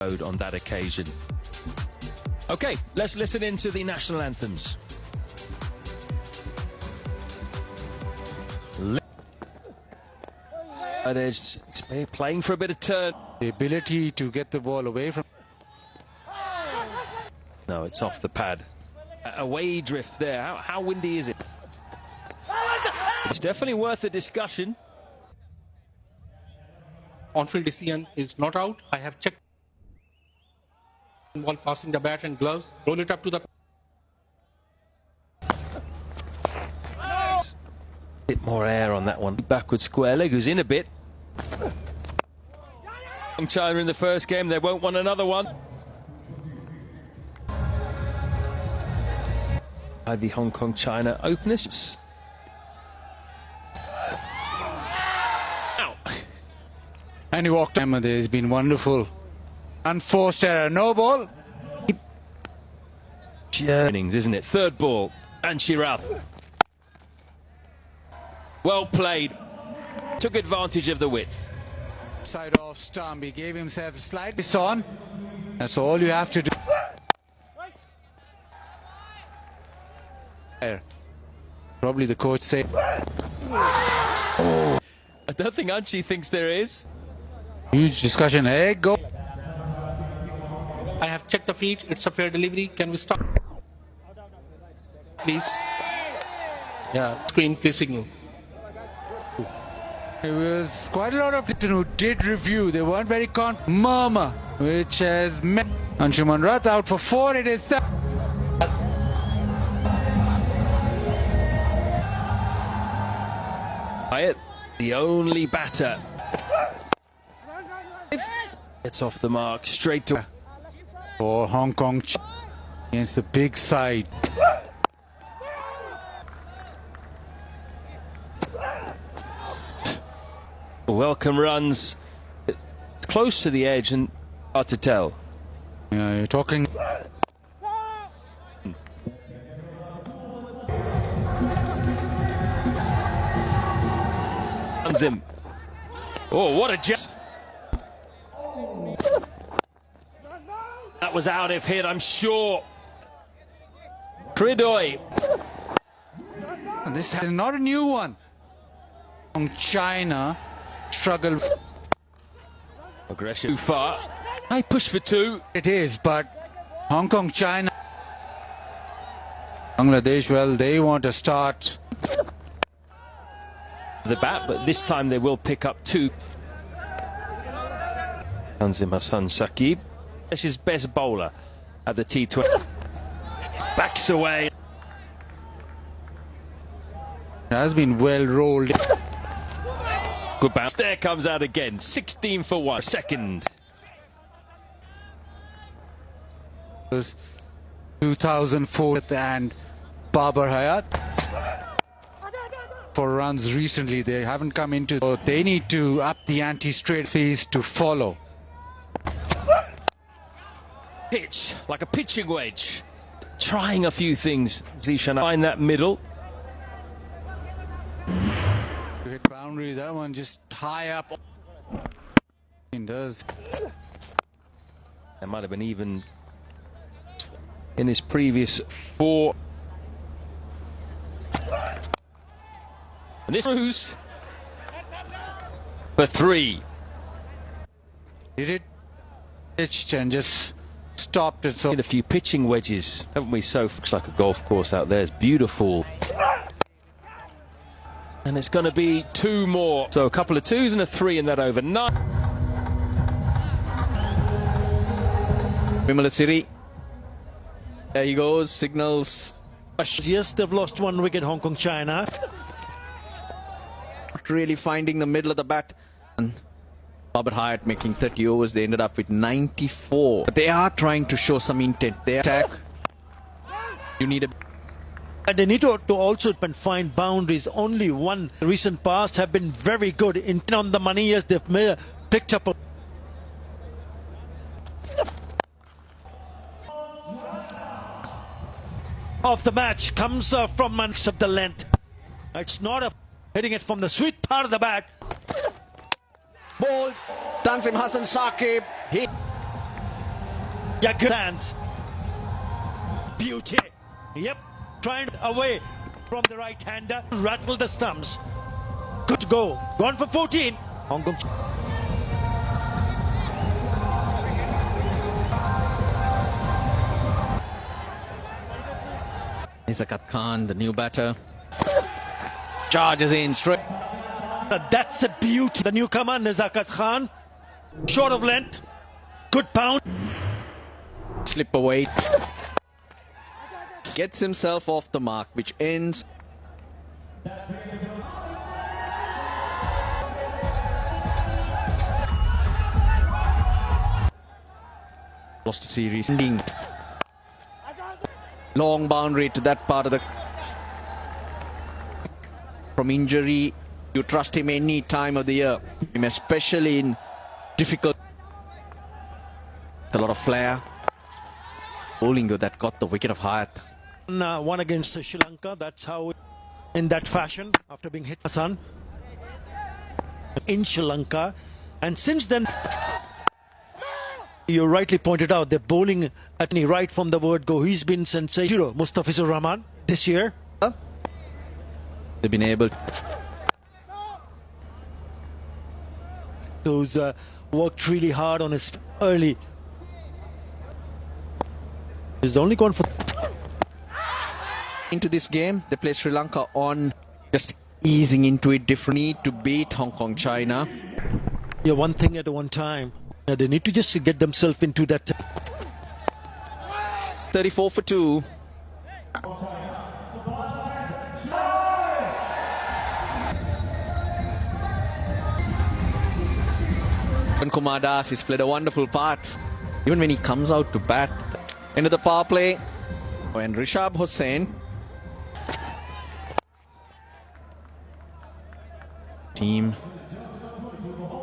on that occasion. Okay, let's listen into the national anthems. There's playing for a bit of turn. The ability to get the ball away from... No, it's off the pad. Away drift there. How windy is it? It's definitely worth a discussion. On-field decision is not out. I have checked while passing the bat and gloves. Roll it up to the... Bit more air on that one. Backward square leg, who's in a bit. China in the first game, they won't want another one. By the Hong Kong China openers. And he walked him. There's been wonderful. Unforced error, no ball. Innings, isn't it? Third ball, and Shirath. Well played. Took advantage of the width. Side off stump. He gave himself a slight. It's on. That's all you have to do. Probably the coach said. I don't think Anchi thinks there is. Huge discussion. Hey, go. I have checked the feet. It's a fair delivery. Can we stop? Please. Yeah, screen, please signal. There was quite a lot of people who did review. They weren't very confident. Murmur, which has met Anshuman Rath out for 4. It is 7. The only batter. It's off the mark, straight to... For Hong Kong against the big side. Welcome runs. It's close to the edge and hard to tell. Yeah, you're talking... Him. Oh, what a jump. That was out of hit, I'm sure. Pridoy. This is not a new one. From China, struggle. Aggression too far. I push for 2. It is, but Hong Kong, China. Bangladesh, well, they want to start. The bat, but this time they will pick up 2. Tanzim Hassan Shakib, that's his best bowler at the T20. Backs away. Has been well rolled. Good bounce. There comes out again. 16 for 1. Second. 2004 and Babar Hayat. For runs recently, they haven't come into. So they need to up the ante straight phase to follow. Pitch like a pitching wedge. Trying a few things. Zishan find that middle. To hit boundaries, that one just high up. It does. There might have been even in his previous 4. And this Bruce for 3. Did it? Pitched and just stopped it. So a few pitching wedges, haven't we? So looks like a golf course out there. It's beautiful. And it's going to be 2 more. So a couple of 2s and a 3 in that over. 9. Vimala Siri. There he goes. Signals. Yes, they've lost 1 wicket, Hong Kong, China. Not really finding the middle of the bat. And Babar Hayat making 30 overs. They ended up with 94. But they are trying to show some intent. They attack. You need a... And they need to also find boundaries. Only one recent past have been very good in on the money. Yes, they've picked up a... Of the match comes from months of the length. It's not a hitting it from the sweet part of the bat. Ball. Tanzim Hassan Shakib. Yeah, good hands. Beauty. Yep. Trying away from the right-hander. Rattle the stumps. Good go. Gone for 14. Hong Kong. Nezakat Khan, the new batter, charges in straight. That's a beauty. The newcomer, Nezakat Khan. Short of length. Good pound. Slip away. Gets himself off the mark, which ends. Lost a series. Long boundary to that part of the. From injury, you trust him any time of the year, especially in difficult. A lot of flair. Bowling though that got the wicket of Hayat. One against Sri Lanka. That's how, in that fashion, after being hit Hassan in Sri Lanka, and since then, you rightly pointed out they're bowling at me right from the word go. He's been sensational. Mustafizur Rahman this year. They've been able. Those worked really hard on his early. He's only gone for. Into this game, they play Sri Lanka on just easing into it. Different need to beat Hong Kong, China. Yeah, one thing at one time. They need to just get themselves into that. 34 for 2. Kumar Das has played a wonderful part. Even when he comes out to bat. Into the power play. And Rishabh Hussain. Team.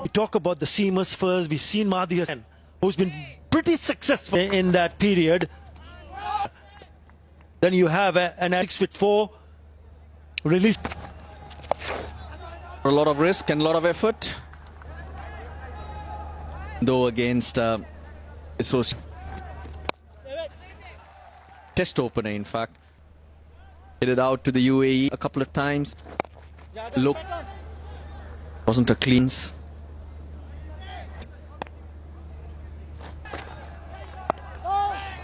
We talk about the seamers first. We've seen Mahdi Hassan, who's been pretty successful in that period. Then you have an 6'4" release. A lot of risk and a lot of effort. Though against test opener, in fact. Headed out to the UAE a couple of times. Look, wasn't a cleans.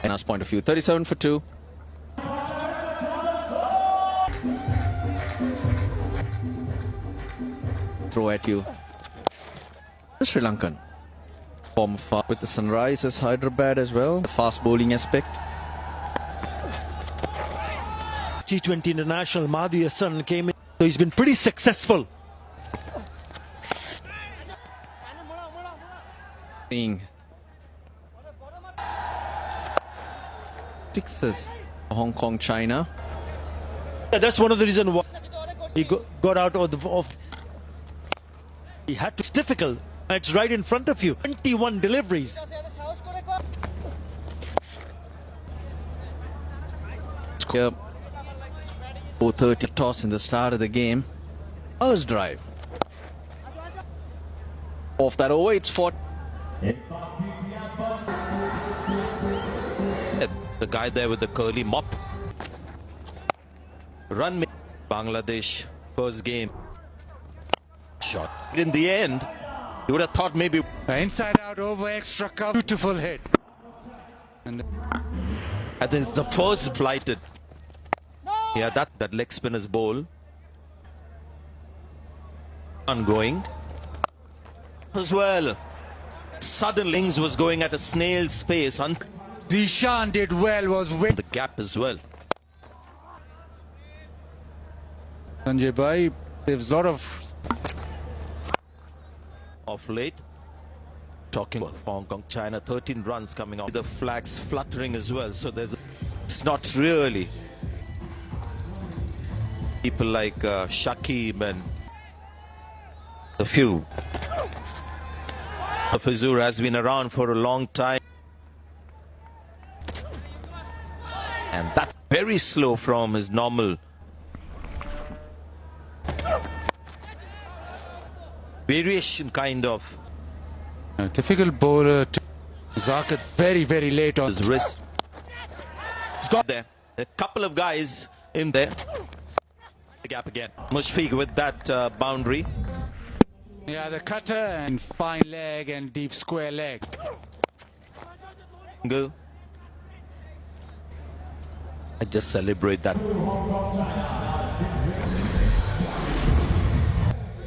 Last point of view, 37 for 2. Throw at you. The Sri Lankan. Form with the Sunrisers Hyderabad as well. The fast bowling aspect. T20 International, Mahdi Hassan came in. So he's been pretty successful. Sixes. Hong Kong, China. Yeah, that's one of the reasons why he got out of the. He had to. It's difficult. It's right in front of you. 21 deliveries. Here, 4:30 toss in the start of the game. First drive. Off that over, it's 4. The guy there with the curly mop. Run Bangladesh first game. Shot. In the end, you would have thought maybe Inside out over extra cover. Beautiful hit. And I think it's the first flighted. Yeah, that leg spinner's bowl. Ongoing. As well. Suddenly Lings was going at a snail's pace. Zishan did well, was with The gap as well. Sanjay Bhai. There's a lot of Off late. Talking about Hong Kong, China, 13 runs coming out. The flags fluttering as well. So it's not really people like Shakib and a few. Fizur has been around for a long time. And that's very slow from his normal. Variation kind of. a difficult bowler. Zakat very, very late on His wrist. It's got there. A couple of guys in there. The gap again. Mushfiq with that boundary. Yeah, the cutter and fine leg and deep square leg. Angle. I just celebrate that.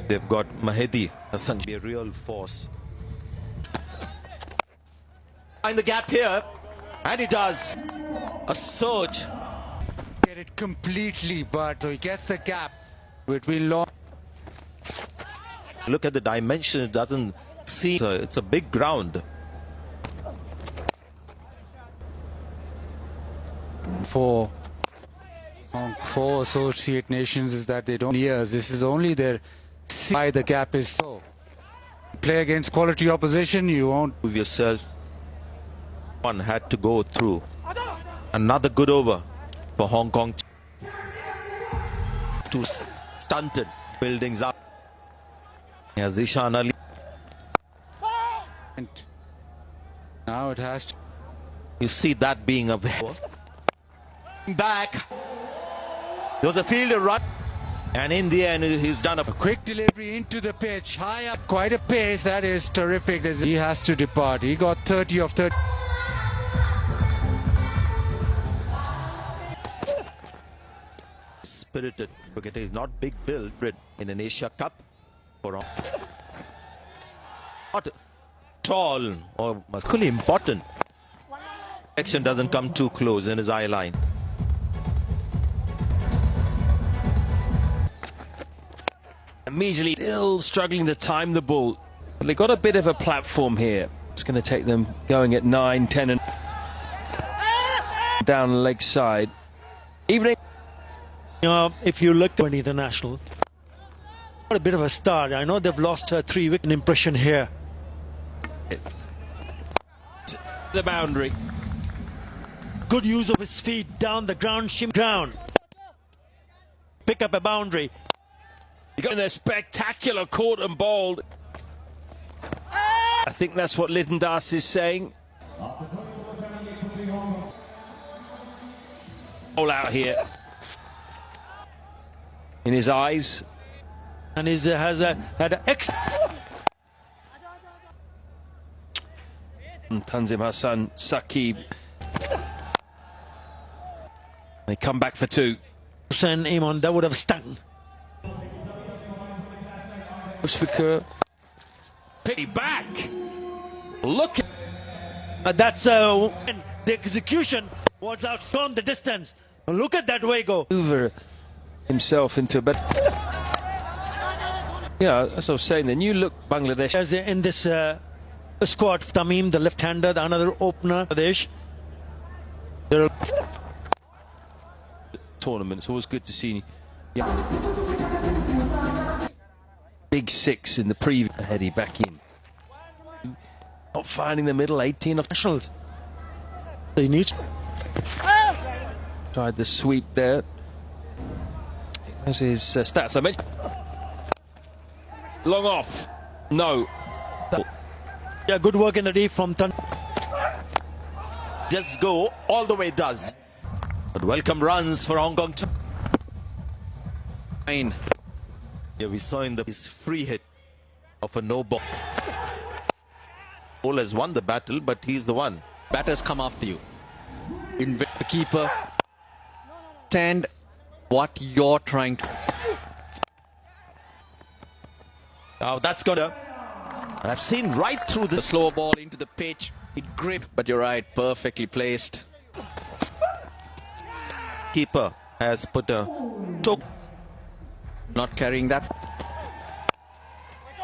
They've got Mahedi Hassan, be a real force. Find the gap here, and he does. A surge. Get it completely, but so he gets the gap between long. Look at the dimension, it doesn't see. It's a big ground. For associate nations is that they don't years. This is only their why the gap is so. Play against quality opposition, you won't. Move yourself. One had to go through. Another good over for Hong Kong. Two stunted buildings up. Here's Zishan Ali. And now it has to. You see that being a back. There was a fielder run, and in the end, he's done a Quick delivery into the pitch, high up, quite a pace. That is terrific. He has to depart. He got 30 of 30. spirited cricketer. He's not big build in an Asia Cup. Not tall or equally important. Action doesn't come too close in his eye line. Immediately still struggling to time the ball. They got a bit of a platform here. It's going to take them going at 9, 10 and down the leg side. Even if you look at international, got a bit of a start. I know they've lost a 3-wicket impression here. the boundary. Good use of his feet down the ground, shim ground. Pick up a boundary. You got in a spectacular caught and bowled. I think that's what Lytton Das is saying. All out here in his eyes, And has had an Tanzim Hassan, Saqib. They come back for 2. Hussain Iman, that would have stung. Mushfiq pity back. Look at That's the execution was outshone the distance. Look at that way go. over himself into a bed. Yeah, as I was saying, the new look Bangladesh As in this squad, Tamim, the left-hander, the another opener, Bangladesh. There are tournament. It's always good to see. Yeah. Big 6 in the previous. Heady back in. Not finding the middle. 18 of nationals. They need. Tried the sweep there. There's his stats I mentioned. Long off. No. Yeah, good work in the deep from Tan. Just go all the way does. But welcome runs for Hong Kong. Fine. Yeah, we saw in his free hit of a no ball. Bowler has won the battle, but he's the one. Batters come after you. The keeper. Stand what you're trying to. Now that's gonna. I've seen right through The this. slower ball into the pitch. It gripped, but you're right. Perfectly placed. Keeper has put a took. Not carrying that.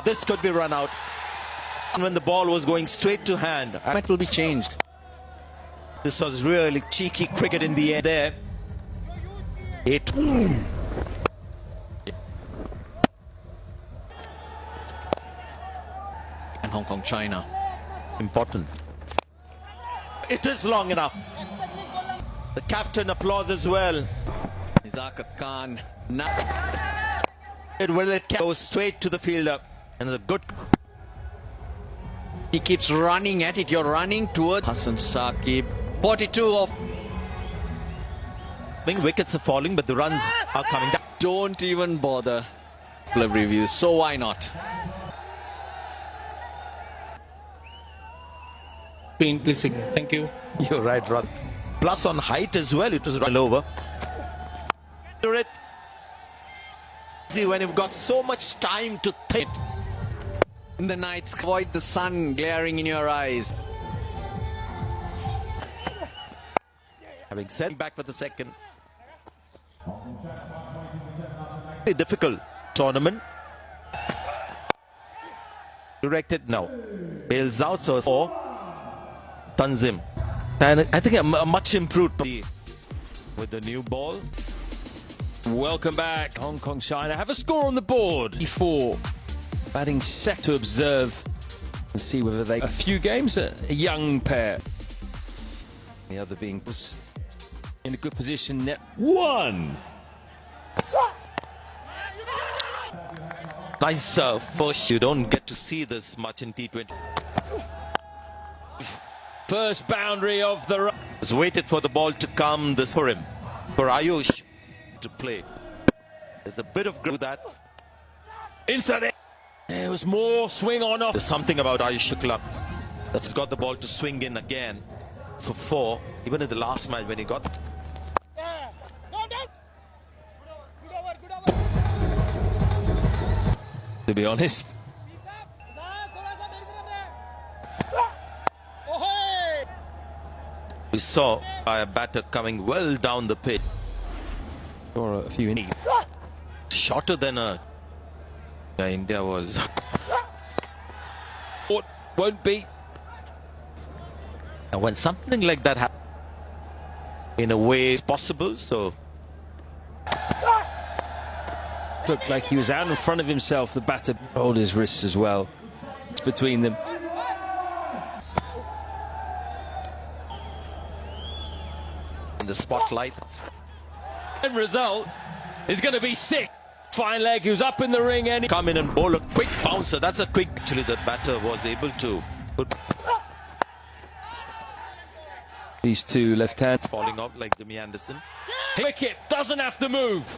This could be run out. And when the ball was going straight to hand, It will be changed. this was really cheeky cricket in the air there. It. And Hong Kong, China. Important. It is long enough. The captain applauds as well. Zakat Khan. It will it go straight to the fielder, and a good. He keeps running at it. You're running towards Hassan Saqib. 42 of. I think wickets are falling, but the runs are coming down. Don't even bother. Club reviews. So why not? Screen, please signal. Thank you. You're right, Russ. Plus on height as well, it was right over. It. See, when you've got so much time to think. In the night, avoid the sun glaring in your eyes. Having sent back for the second. Very difficult tournament. Directed now. Bails out, so for Tanzim. And I think a much improved with the new ball. Welcome back. Hong Kong China have a score on the board. 4 batting set to observe and see whether they a few games, a young pair. The other being in a good position. Net 1. Nice first. You don't get to see this much in T20. First boundary of the run. Has waited for the ball to come this for him. For Ayush to play. There's a bit of that. Inside it. There was more swing on off. There's something about Ayush Shukla that's got the ball to swing in again for 4. Even in the last match when he got. To be honest. We saw a batter coming well down the pitch. Or a few innings. Shorter than India was. Won't be. And when something like that happens, in a way it's possible, so. Looked like he was out in front of himself. The batter rolled his wrists as well. It's between them. In the spotlight. End result is going to be sick. Fine leg, who's up in the ring and Come in and bowl a quick bouncer. That's a quick. Actually, the batter was able to put these two left hands. falling off like Jimmy Anderson. Wicket doesn't have to move.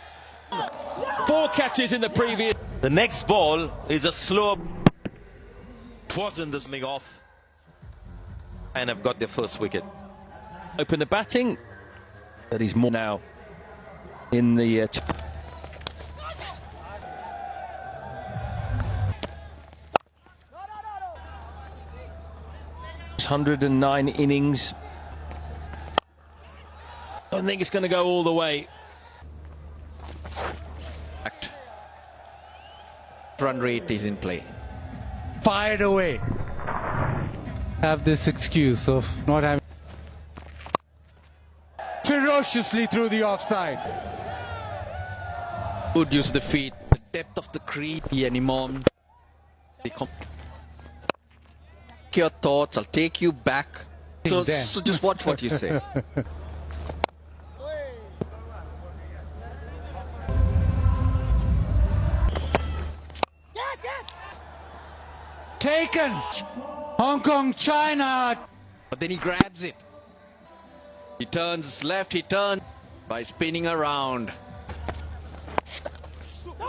4 catches in the previous. The next ball is a slow. It wasn't this coming off. And have got their first wicket. Open the batting. But he's more now in the 109 innings. I don't think it's going to go all the way. Run rate is in play. Fired away. Have this excuse of not having. Ferociously through the offside. Good use of the feet. The depth of the crease. Any mom. Your thoughts. I'll take you back. So just watch what you say. Taken. Hong Kong, China. But then he grabs it. He turns left, he turns by spinning around.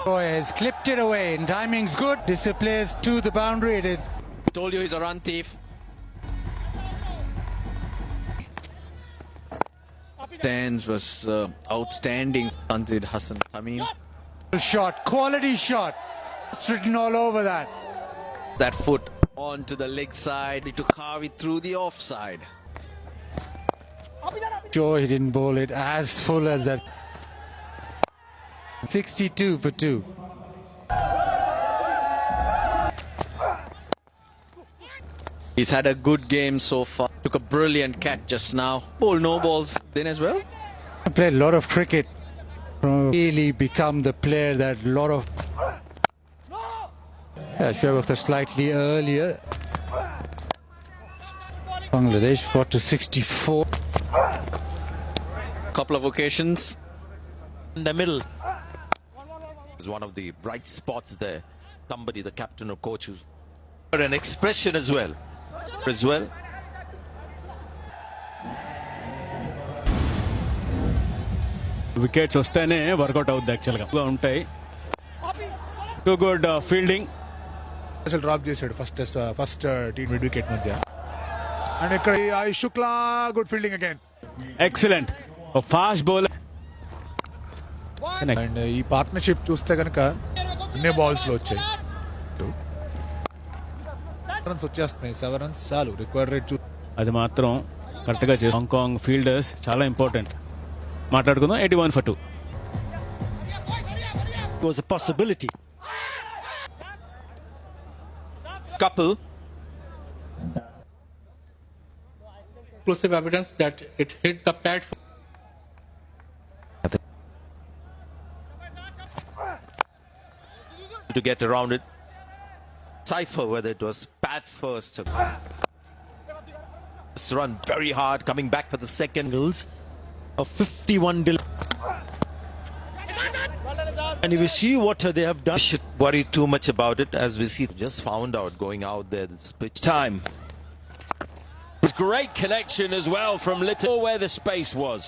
Boy has clipped it away and timing's good. Displays to the boundary. It is. Told you he's a run thief. Stands was outstanding. Tanzid Hassan Tamim. Shot, quality shot. It's written all over that. That foot onto the leg side to carve it through the offside. Sure, he didn't bowl it as full as that. 62 for 2. He's had a good game so far. Took a brilliant catch just now. Bowled no balls then as well. I played a lot of cricket. Really become the player that a lot of. Yeah, Shoaib Akhtar slightly earlier. Bangladesh got to 64. Couple of occasions In the middle. Is one of the bright spots there. Somebody, the captain or coach, who's an expression as well. as well. Wickets వస్తేనే work out అవుద్ది యాక్చువల్గా ఉంటాయి. Too good fielding. అసలు drop చేశాడు first T mid wicket మధ్య. And ఇక్కడ Ayush Shukla good fielding again. Excellent fast bowler. And ఈ partnership చూస్తే కనుక అన్ని బాల్స్ లో వచ్చాయి. రన్స్ వచ్చేస్తున్నాయి, 7 runs చాలు. రిక్వైర్డ్ రేట్ అది మాత్రం కరెక్ట్గా చేసి హాంకాంగ్ ఫీల్డర్స్ చాలా ఇంపార్టెంట్. మాట్లాడుకుందాం. 81 for 2. It was a possibility. Couple. Explosive evidence that it hit the pad. To get around it. Cipher whether it was Pat first. Run very hard, coming back for the second. Of 51 and if you see what they have done, We should worry too much about it, as we see just found out going out there. This pitch Time. Great connection as well from Little where the space was.